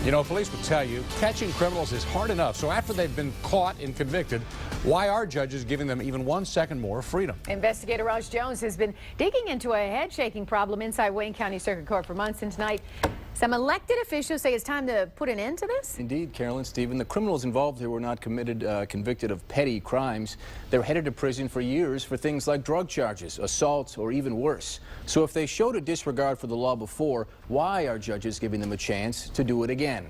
You know, police will tell you catching criminals is hard enough. So after they've been caught and convicted, why are judges giving them even 1 second more freedom? Investigator Raj Jones has been digging into a head-shaking problem inside Wayne County Circuit Court for months, and tonight some elected officials say it's time to put an end to this. Indeed, Carolyn, Stephen, the criminals involved here were not convicted of petty crimes. They're headed to prison for years for things like drug charges, assault, or even worse. So if they showed a disregard for the law before, why are judges giving them a chance to do it again?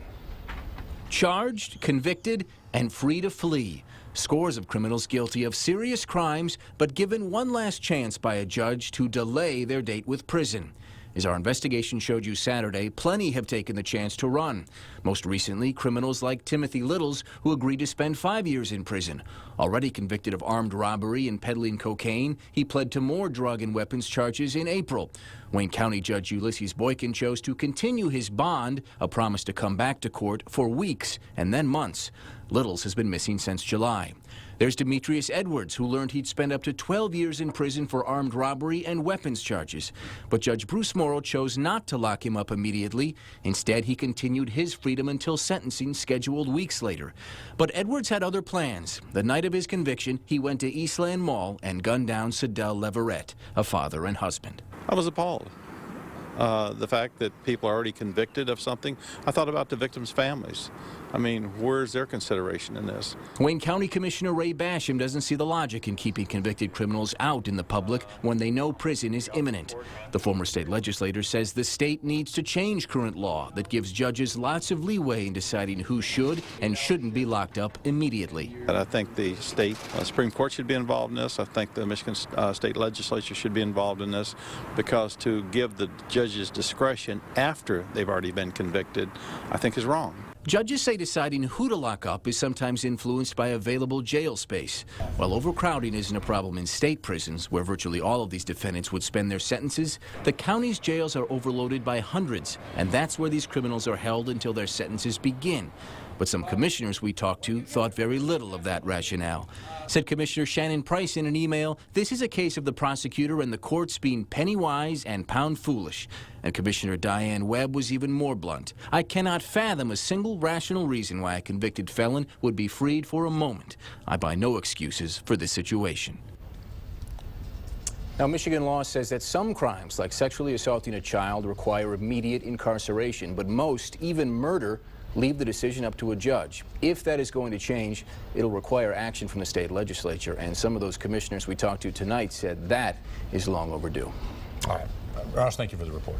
Charged, convicted, and free to flee. Scores of criminals guilty of serious crimes, but given one last chance by a judge to delay their date with prison. As our investigation showed you Saturday, plenty have taken the chance to run. Most recently, criminals like Timothy Littles, who agreed to spend 5 years in prison. Already convicted of armed robbery and peddling cocaine, he pled to more drug and weapons charges in April. Wayne County Judge Ulysses Boykin chose to continue his bond, a promise to come back to court, for weeks and then months. Littles has been missing since July. There's Demetrius Edwards, who learned he'd spend up to 12 years in prison for armed robbery and weapons charges. But Judge Bruce Morrow chose not to lock him up immediately. Instead, he continued his freedom until sentencing scheduled weeks later. But Edwards had other plans. The night of his conviction, he went to Eastland Mall and gunned down Sidel Leverett, a father and husband. I was appalled. The fact that people are already convicted of something, I thought about the victims' families. I mean, where's their consideration in this? Wayne County Commissioner Ray Basham doesn't see the logic in keeping convicted criminals out in the public when they know prison is imminent. The former state legislator says the state needs to change current law that gives judges lots of leeway in deciding who should and shouldn't be locked up immediately. And I think the state Supreme Court should be involved in this. I think the Michigan state legislature should be involved in this, because to give the judges discretion after they've already been convicted, I think is wrong. Judges say deciding who to lock up is sometimes influenced by available jail space. While overcrowding isn't a problem in state prisons, where virtually all of these defendants would spend their sentences, the county's jails are overloaded by hundreds, and that's where these criminals are held until their sentences begin. But some commissioners we talked to thought very little of that rationale. Said Commissioner Shannon Price in an email, "This is a case of the prosecutor and the courts being penny wise and pound foolish." And Commissioner Diane Webb was even more blunt. "I cannot fathom a single rational reason why a convicted felon would be freed for a moment. I buy no excuses for this situation." Now, Michigan law says that some crimes, like sexually assaulting a child, require immediate incarceration, but most, even murder, leave the decision up to a judge. If that is going to change, it'll require action from the state legislature, and some of those commissioners we talked to tonight said that is long overdue. All right. Ross, thank you for the report.